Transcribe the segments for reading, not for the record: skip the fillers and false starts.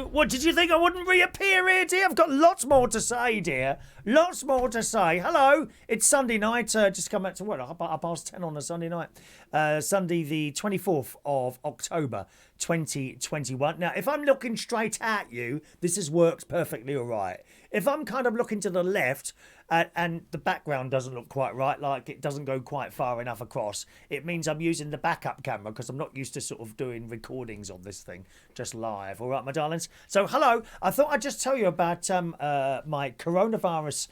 Hello. What, did you think I wouldn't reappear here, dear? I've got lots more to say, dear. Lots more to say. Hello. It's Sunday night. Just come back to what? Half past 10 on a Sunday night. Sunday the 24th of October 2021. Now, if I'm looking straight at you, this has worked perfectly all right. If I'm kind of looking to the left and the background doesn't look quite right, like it doesn't go quite far enough across, it means I'm using the backup camera because I'm not used to sort of doing recordings on this thing just live. All right, my darlings. So, hello. I thought I'd just tell you about my coronavirus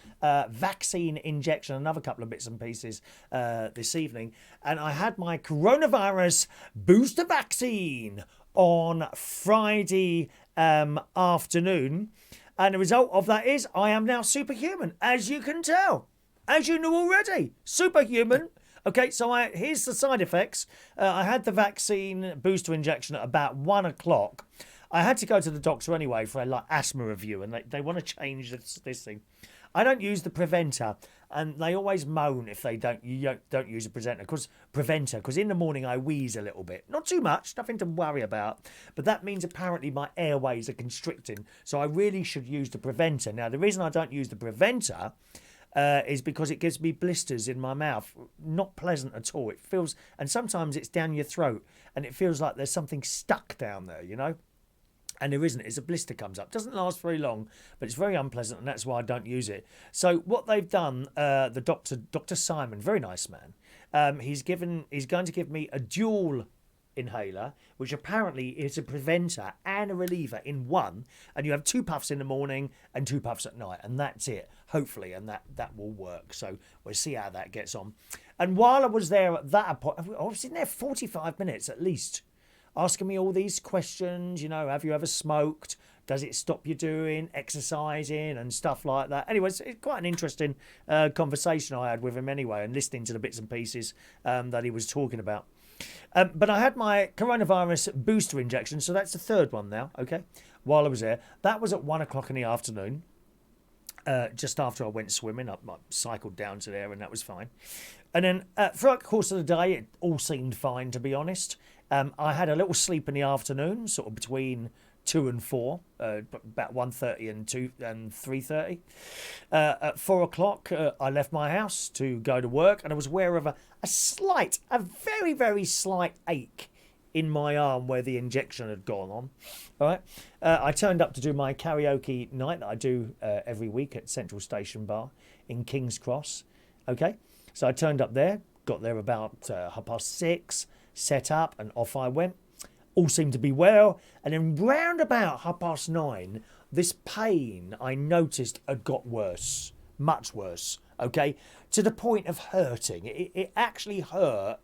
vaccine injection, another couple of bits and pieces this evening. And I had my coronavirus booster vaccine on Friday afternoon. And the result of that is I am now superhuman, as you can tell. As you knew already. Superhuman. Okay, so here's the side effects. I had the vaccine booster injection at about 1 o'clock. I had to go to the doctor anyway for a asthma review, and they want to change this thing. I don't use the preventer, and they always moan if you don't use a preventer, because in the morning I wheeze a little bit. Not too much, nothing to worry about, but that means apparently my airways are constricting, so I really should use the preventer. Now, the reason I don't use the preventer is because it gives me blisters in my mouth. Not pleasant at all. It feels, and sometimes it's down your throat, and it feels like there's something stuck down there, you know? And there isn't. It's a blister comes up. Doesn't last very long, but it's very unpleasant, and that's why I don't use it. So what they've done, the Dr. Simon, very nice man, he's going to give me a dual inhaler, which apparently is a preventer and a reliever in one, and you have 2 puffs in the morning and 2 puffs at night, and that's it, hopefully, and that will work. So we'll see how that gets on. And while I was there at that appointment, I was in there 45 minutes at least, asking me all these questions, you know, have you ever smoked? Does it stop you doing exercising and stuff like that? Anyway, it's quite an interesting conversation I had with him anyway, and listening to the bits and pieces that he was talking about. But I had my coronavirus booster injection, so that's the third one now, okay, while I was there. That was at 1 o'clock in the afternoon, just after I went swimming. I cycled down to there, and that was fine. And then throughout the course of the day, it all seemed fine, to be honest. I had a little sleep in the afternoon, sort of between 2 and 4, about 1:30 and 3:30. At 4 o'clock, I left my house to go to work, and I was aware of a very, very slight ache in my arm where the injection had gone on. All right. I turned up to do my karaoke night that I do every week at Central Station Bar in King's Cross. Okay. So I turned up there, got there about 6:30, set up, and off I went. All seemed to be well, and then round about 9:30, this pain I noticed had got worse, much worse, okay, to the point of hurting. It actually hurt,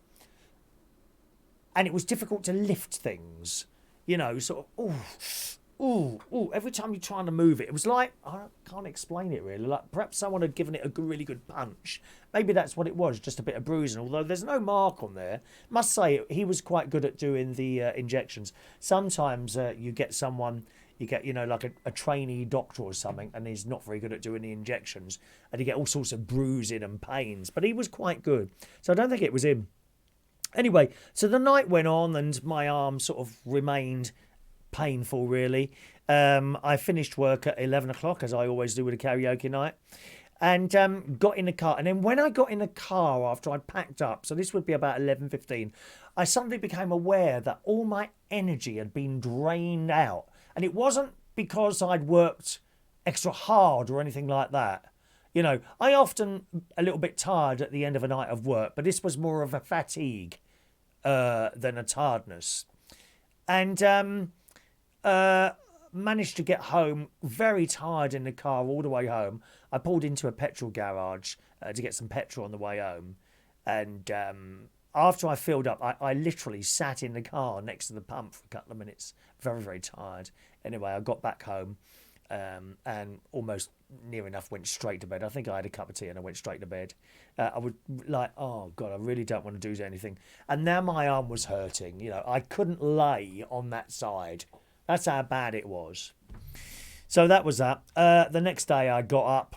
and it was difficult to lift things, you know, sort of, ooh, every time you're trying to move it. It was like, I can't explain it really, like perhaps someone had given it a really good punch. Maybe that's what it was, just a bit of bruising, although there's no mark on there. Must say, he was quite good at doing the injections. Sometimes you get, you know, like a trainee doctor or something, and he's not very good at doing the injections, and you get all sorts of bruising and pains, but he was quite good. So I don't think it was him. Anyway, so the night went on, and my arm sort of remained painful, really. I finished work at 11 o'clock, as I always do with a karaoke night, and got in the car. And then when I got in the car after I'd packed up, so this would be about 11:15, I suddenly became aware that all my energy had been drained out. And it wasn't because I'd worked extra hard or anything like that. You know, I often a little bit tired at the end of a night of work, but this was more of a fatigue than a tiredness. And managed to get home very tired in the car all the way home. I pulled into a petrol garage to get some petrol on the way home. And after I filled up, I literally sat in the car next to the pump for a couple of minutes. Very, very tired. Anyway, I got back home and almost near enough went straight to bed. I think I had a cup of tea and I went straight to bed. I would like, oh God, I really don't want to do anything. And now my arm was hurting. You know, I couldn't lay on that side. That's how bad it was. So that was that. The next day I got up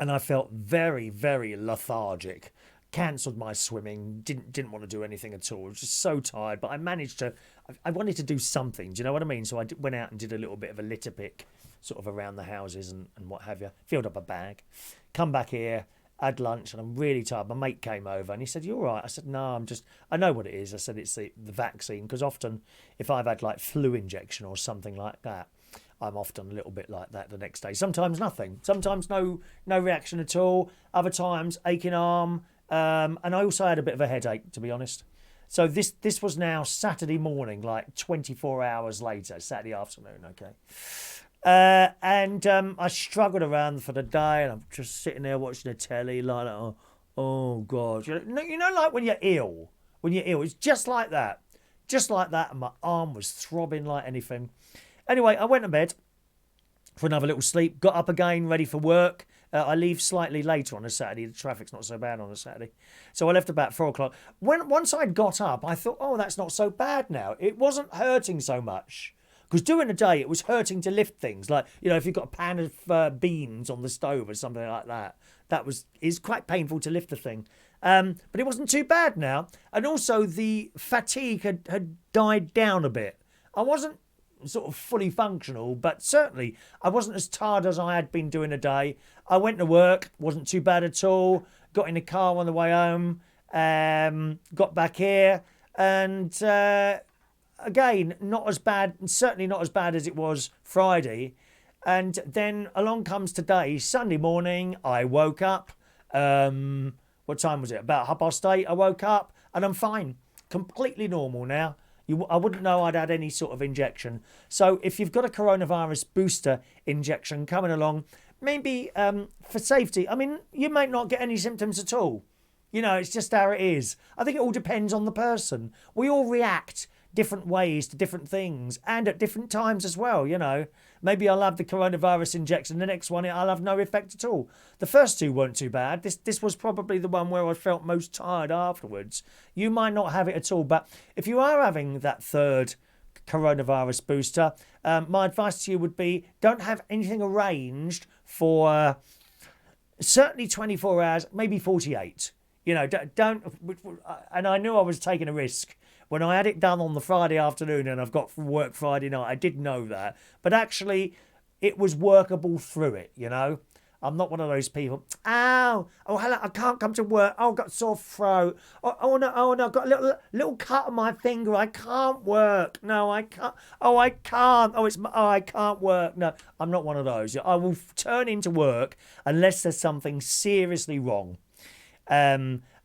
and I felt very, very lethargic. cancelled my swimming, didn't want to do anything at all. I was just so tired, but I managed to, I wanted to do something, do you know what I mean? So I went out and did a little bit of a litter pick, sort of around the houses and what have you. Filled up a bag, come back here, had lunch, and I'm really tired. My mate came over and he said, "You all right?" I said, "No, I know what it is." I said, "It's the vaccine," because often if I've had like flu injection or something like that, I'm often a little bit like that the next day. Sometimes nothing. Sometimes no reaction at all. Other times aching arm. And I also had a bit of a headache, to be honest. So this was now Saturday morning, like 24 hours later, Saturday afternoon, okay. And I struggled around for the day, and I'm just sitting there watching the telly like, oh God. You know, like when you're ill, it's just like that. And my arm was throbbing like anything. Anyway, I went to bed for another little sleep, got up again, ready for work. I leave slightly later on a Saturday. The traffic's not so bad on a Saturday. So I left about 4 o'clock. Once I'd got up, I thought, oh, that's not so bad now. It wasn't hurting so much. Because during the day, it was hurting to lift things. Like, you know, if you've got a pan of beans on the stove or something like that, it's quite painful to lift the thing. But it wasn't too bad now. And also the fatigue had died down a bit. I wasn't sort of fully functional, but certainly I wasn't as tired as I had been doing a day. I went to work, wasn't too bad at all. Got in the car on the way home, got back here, and again, not as bad, certainly not as bad as it was Friday. And then along comes today, Sunday morning. I woke up. What time was it? About 8:30. I woke up and I'm fine, completely normal now. I wouldn't know I'd had any sort of injection. So if you've got a coronavirus booster injection coming along, maybe for safety, I mean, you might not get any symptoms at all. You know, it's just how it is. I think it all depends on the person. We all react different ways to different things and at different times as well, you know. Maybe I'll have the coronavirus injection, the next one I'll have no effect at all. The first two weren't too bad. This was probably the one where I felt most tired afterwards. You might not have it at all, but if you are having that third coronavirus booster, my advice to you would be don't have anything arranged for certainly 24 hours, maybe 48. You know, don't, and I knew I was taking a risk. When I had it done on the Friday afternoon and I've got from work Friday night, I did know that. But actually, it was workable through it, you know. I'm not one of those people. Ow! Oh, hello, I can't come to work. Oh, I've got a sore throat. Oh no, I've got a little cut on my finger. I can't work. No, I can't. Oh, I can't. Oh, I can't work. No, I'm not one of those. I will turn into work unless there's something seriously wrong.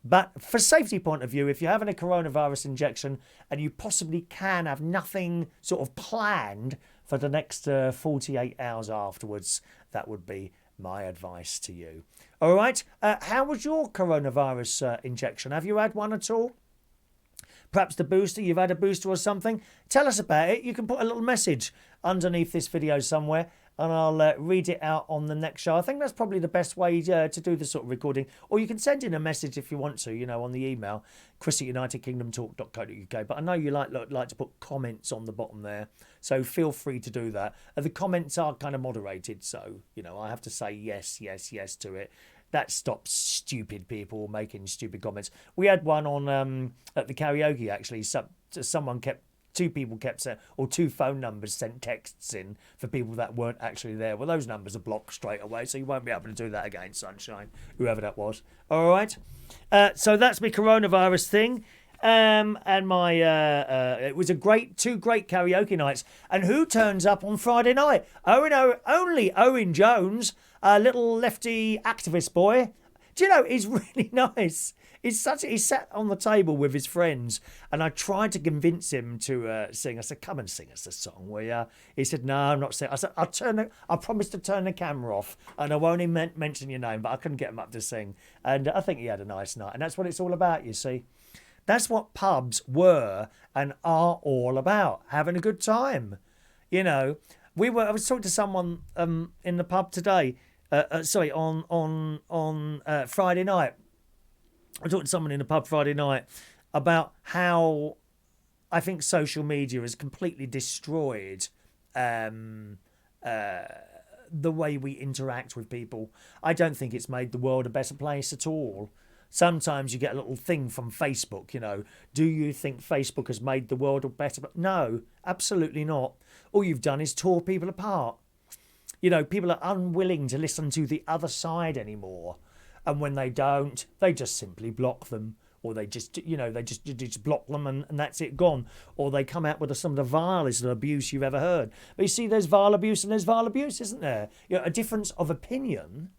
But for safety point of view, if you're having a coronavirus injection and you possibly can have nothing sort of planned for the next 48 hours afterwards, that would be my advice to you. All right. How was your coronavirus injection? Have you had one at all? Perhaps the booster, you've had a booster or something. Tell us about it. You can put a little message underneath this video somewhere and I'll read it out on the next show. I think that's probably the best way to do this sort of recording. Or you can send in a message if you want to, you know, on the email, chris@unitedkingdomtalk.co.uk. But I know you like to put comments on the bottom there, so feel free to do that. The comments are kind of moderated, so, you know, I have to say yes to it. That stops stupid people making stupid comments. We had one on at the karaoke, actually. Two people kept saying, or two phone numbers sent texts in for people that weren't actually there. Well, those numbers are blocked straight away, so you won't be able to do that again, sunshine, whoever that was. All right. So that's my coronavirus thing. And my it was two great karaoke nights. And who turns up on Friday night? Only Owen Jones, a little lefty activist boy. Do you know, he's really nice. He sat on the table with his friends, and I tried to convince him to sing. I said, "Come and sing us a song, will you?" He said, "No, I'm not singing." I said, "I promise to turn the camera off, and I won't even mention your name." But I couldn't get him up to sing, and I think he had a nice night, and that's what it's all about. You see, that's what pubs were and are all about: having a good time. You know, I was talking to someone in the pub today. On Friday night. I talked to someone in the pub Friday night about how I think social media has completely destroyed the way we interact with people. I don't think it's made the world a better place at all. Sometimes you get a little thing from Facebook, do you think Facebook has made the world a better? But no, absolutely not. All you've done is tore people apart. People are unwilling to listen to the other side anymore. And when they don't, they just simply block them. Or they just, they just block them and that's it, gone. Or they come out with some of the vilest abuse you've ever heard. But you see, there's vile abuse and there's vile abuse, isn't there? A difference of opinion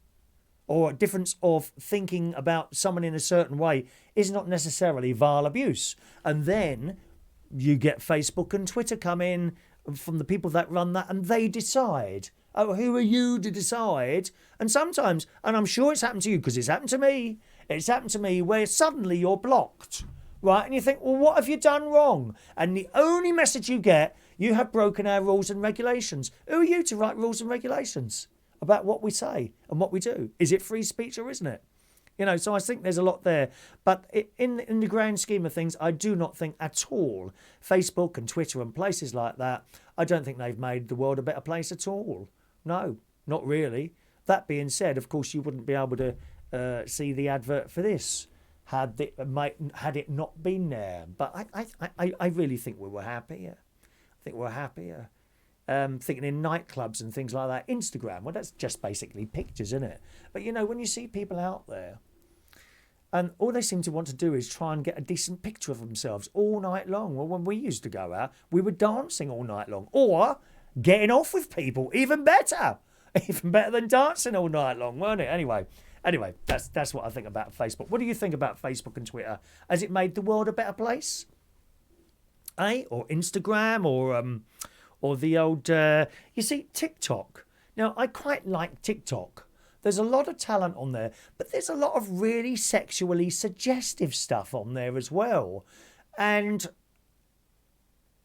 or a difference of thinking about someone in a certain way is not necessarily vile abuse. And then you get Facebook and Twitter come in from the people that run that, and they decide. Oh, who are you to decide? And sometimes, and I'm sure it's happened to you because it's happened to me. It's happened to me where suddenly you're blocked, right? And you think, well, what have you done wrong? And the only message you get, you have broken our rules and regulations. Who are you to write rules and regulations about what we say and what we do? Is it free speech or isn't it? So I think there's a lot there. But in the grand scheme of things, I do not think at all Facebook and Twitter and places like that, I don't think they've made the world a better place at all. No, not really. That being said, of course, you wouldn't be able to see the advert for this had it not been there. But I really think we were happier. Thinking in nightclubs and things like that. Instagram, well, that's just basically pictures, isn't it? But, when you see people out there, and all they seem to want to do is try and get a decent picture of themselves all night long. Well, when we used to go out, we were dancing all night long. Or getting off with people, even better. Even better than dancing all night long, weren't it? Anyway, that's what I think about Facebook. What do you think about Facebook and Twitter? Has it made the world a better place? Or Instagram, or the old, you see, TikTok. Now, I quite like TikTok. There's a lot of talent on there, but there's a lot of really sexually suggestive stuff on there as well. And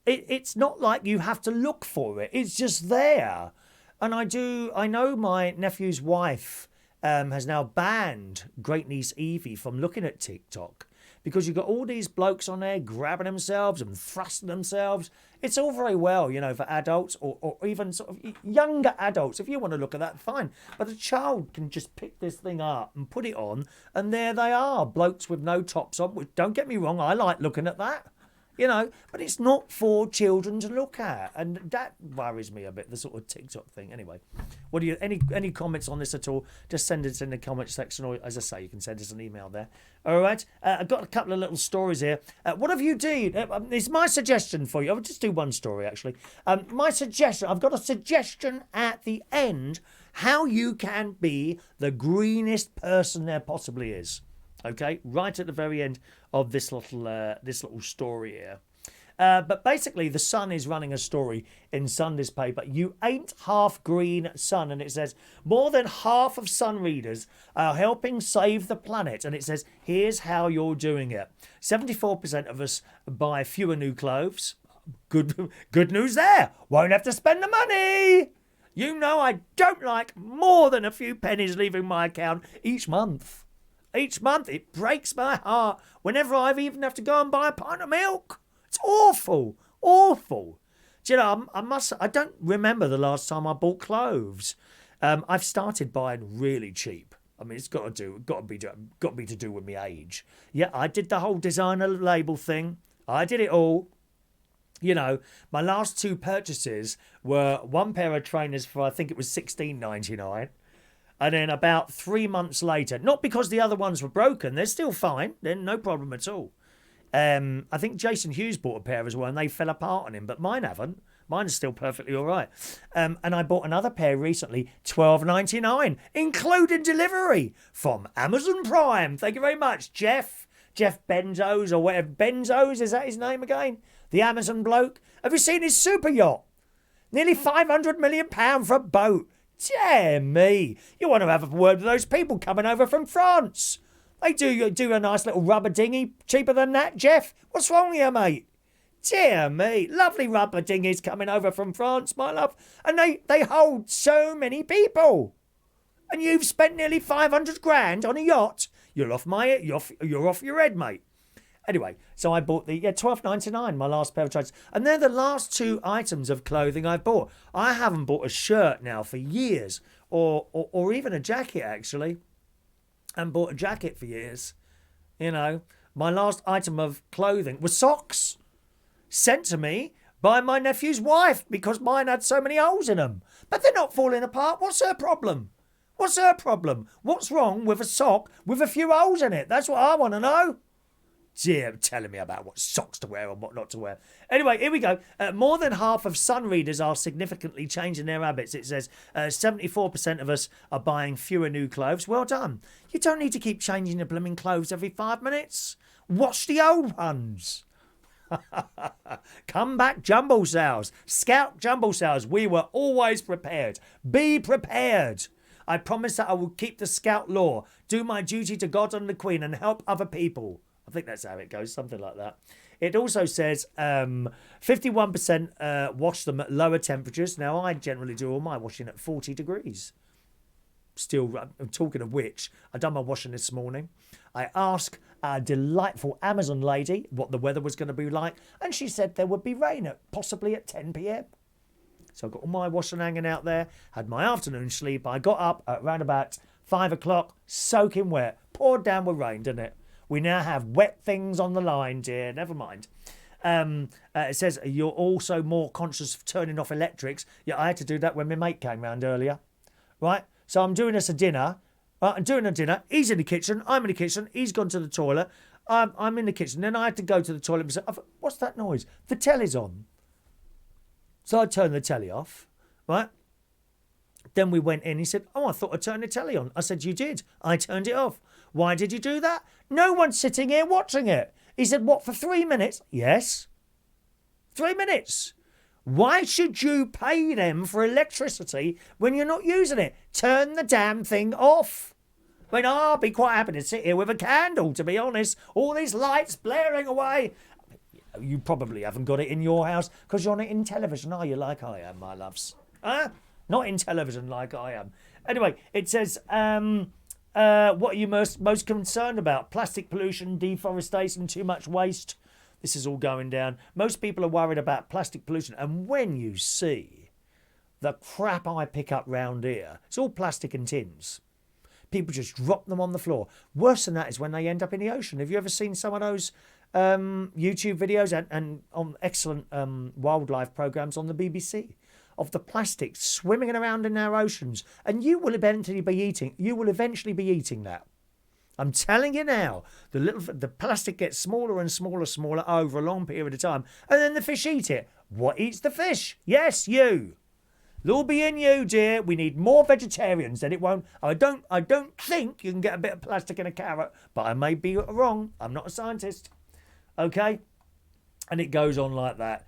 it's not like you have to look for it. It's just there. And I know my nephew's wife has now banned great niece Evie from looking at TikTok because you've got all these blokes on there grabbing themselves and thrusting themselves. It's all very well, for adults or even sort of younger adults. If you want to look at that, fine. But a child can just pick this thing up and put it on, and there they are, blokes with no tops on. Which, don't get me wrong, I like looking at that. But it's not for children to look at, and that worries me a bit, the sort of TikTok thing. Anyway, what do you any comments on this at all? Just send it in the comment section, or as I say, you can send us an email there. All right, I've got a couple of little stories here. What have you done? It's my suggestion for you. I'll just do one story actually. My suggestion. I've got a suggestion at the end how you can be the greenest person there possibly is. Okay, right at the very end of this little story here. But basically, the Sun is running a story in Sunday's paper. You ain't half green, Sun. And it says, more than half of Sun readers are helping save the planet. And it says, here's how you're doing it. 74% of us buy fewer new clothes. Good news there. Won't have to spend the money. I don't like more than a few pennies leaving my account each month. Each month, it breaks my heart whenever I even have to go and buy a pint of milk. It's awful, awful. Do you know, I don't remember the last time I bought clothes. I've started buying really cheap. I mean, it's got to be to do with my age. Yeah, I did the whole designer label thing. I did it all. My last two purchases were one pair of trainers for, I think it was $16.99. And then about 3 months later, not because the other ones were broken, they're still fine, they're no problem at all. I think Jason Hughes bought a pair as well and they fell apart on him, but mine haven't. Mine is still perfectly all right. And I bought another pair recently, $12.99, including delivery from Amazon Prime. Thank you very much, Jeff. Jeff Benzos or whatever. Benzos, is that his name again? The Amazon bloke. Have you seen his super yacht? Nearly £500 million for a boat. Dear me, you want to have a word with those people coming over from France. They do a nice little rubber dinghy cheaper than that, Jeff. What's wrong with you, mate? Dear me, lovely rubber dinghies coming over from France, my love. And they hold so many people. And you've spent nearly 500 grand on a yacht. You're off your head, mate. Anyway, so I bought the $12.99, my last pair of trousers. And they're the last two items of clothing I've bought. I haven't bought a shirt now for years, or even a jacket, actually. I haven't bought a jacket for years. You know, my last item of clothing was socks sent to me by my nephew's wife because mine had so many holes in them. But they're not falling apart. What's her problem? What's her problem? What's wrong with a sock with a few holes in it? That's what I want to know. Dear, telling me about what socks to wear and what not to wear. Anyway, here we go. More than half of Sun readers are significantly changing their habits. It says 74% of us are buying fewer new clothes. Well done. You don't need to keep changing your blooming clothes every 5 minutes. Wash the old ones. Come back jumble sales. Scout jumble sales. We were always prepared. Be prepared. I promise that I will keep the Scout law, do my duty to God and the Queen and help other people. I think that's how it goes, something like that. It also says 51% wash them at lower temperatures. Now, I generally do all my washing at 40 degrees. Still, I'm talking of which, I done my washing this morning. I asked a delightful Amazon lady what the weather was going to be like, and she said there would be rain possibly at 10 p.m. So I got all my washing hanging out there, had my afternoon sleep. I got up at around about 5 o'clock, soaking wet, poured down with rain, didn't it? We now have wet things on the line, dear. Never mind. It says you're also more conscious of turning off electrics. Yeah, I had to do that when my mate came round earlier. Right? So I'm doing us a dinner. I'm doing a dinner. He's in the kitchen. I'm in the kitchen. He's gone to the toilet. I'm in the kitchen. Then I had to go to the toilet and say, what's that noise? The telly's on. So I turned the telly off. Right? Then we went in. He said, I thought I turned the telly on. I said, you did. I turned it off. Why did you do that? No one's sitting here watching it. He said, what, for 3 minutes? Yes. 3 minutes. Why should you pay them for electricity when you're not using it? Turn the damn thing off. I mean, I'll be quite happy to sit here with a candle, to be honest. All these lights blaring away. You probably haven't got it in your house because you're not in television, are you, like I am, my loves? Huh? Not in television like I am. Anyway, it says... what are you most concerned about? Plastic pollution, deforestation, too much waste. This is all going down. Most people are worried about plastic pollution. And when you see the crap I pick up round here, it's all plastic and tins. People just drop them on the floor. Worse than that is when they end up in the ocean. Have you ever seen some of those YouTube videos and on excellent wildlife programmes on the BBC? Of the plastic swimming around in our oceans, and you will eventually be eating that. I'm telling you now, the plastic gets smaller and smaller over a long period of time, and then the fish eat it. What eats the fish? Yes, you. It'll be in you, dear. We need more vegetarians. Then it won't. I don't think you can get a bit of plastic in a carrot, but I may be wrong. I'm not a scientist. Okay, and it goes on like that.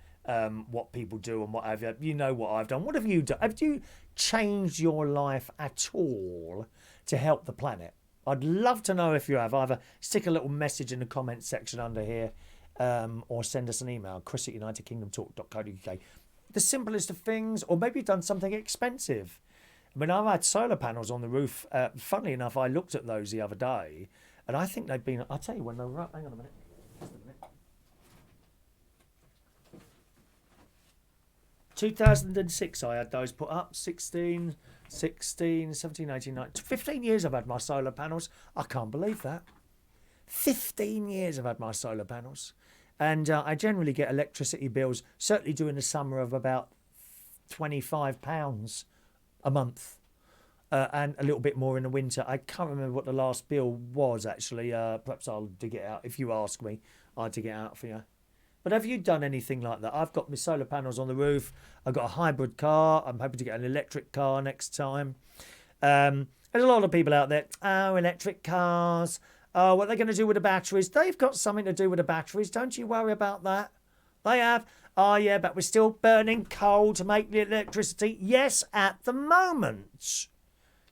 What people do and what have you. You know what I've done. What have you done? Have you changed your life at all to help the planet? I'd love to know if you have. Either stick a little message in the comments section under here or send us an email, chris@unitedkingdomtalk.co.uk. The simplest of things, or maybe you've done something expensive. I mean, I've had solar panels on the roof. Funnily enough, I looked at those the other day and I think they've been... I'll tell you when they were up. Hang on a minute. Just a minute. 2006 I had those put up. 16, 17, 18, 19. 15 years I've had my solar panels. I can't believe that. 15 years I've had my solar panels. And I generally get electricity bills, certainly during the summer, of about £25 a month. And a little bit more in the winter. I can't remember what the last bill was, actually. Perhaps I'll dig it out. If you ask me, I'll dig it out for you. But have you done anything like that? I've got my solar panels on the roof. I've got a hybrid car. I'm hoping to get an electric car next time. There's a lot of people out there. Oh, electric cars. Oh, what are they going to do with the batteries? They've got something to do with the batteries. Don't you worry about that. They have. Oh, yeah, but we're still burning coal to make the electricity. Yes, at the moment.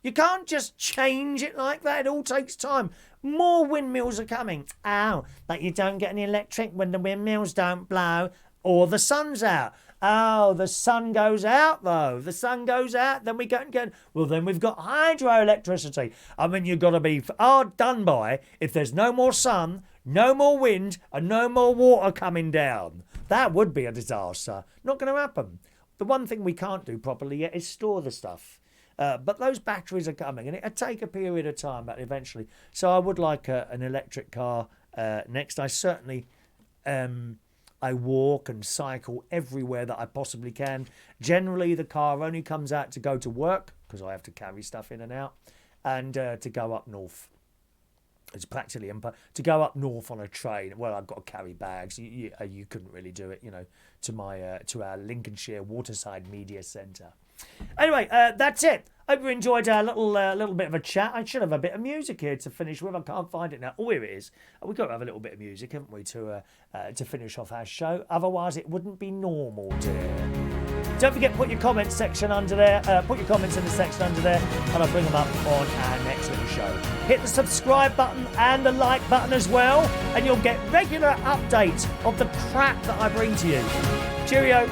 You can't just change it like that. It all takes time. More windmills are coming. Oh, but you don't get any electric when the windmills don't blow or the sun's out. Oh, the sun goes out, though. The sun goes out, then we go and get... Well, then we've got hydroelectricity. I mean, you've got to be hard done by if there's no more sun, no more wind, and no more water coming down. That would be a disaster. Not going to happen. The one thing we can't do properly yet is store the stuff. But those batteries are coming, and it'll take a period of time, but eventually. So I would like an electric car next. I certainly I walk and cycle everywhere that I possibly can. Generally, the car only comes out to go to work, because I have to carry stuff in and out, and to go up north. It's practically to go up north on a train. Well, I've got to carry bags. You couldn't really do it, to our Lincolnshire Waterside Media Centre. Anyway, that's it. Hope you enjoyed our little bit of a chat. I should have a bit of music here to finish with. I can't find it now. Oh, here it is. We've got to have a little bit of music, haven't we, to finish off our show? Otherwise, it wouldn't be normal, dear. Don't forget, put your comments section under there. Put your comments in the section under there, and I'll bring them up on our next little show. Hit the subscribe button and the like button as well, and you'll get regular updates of the crap that I bring to you. Cheerio.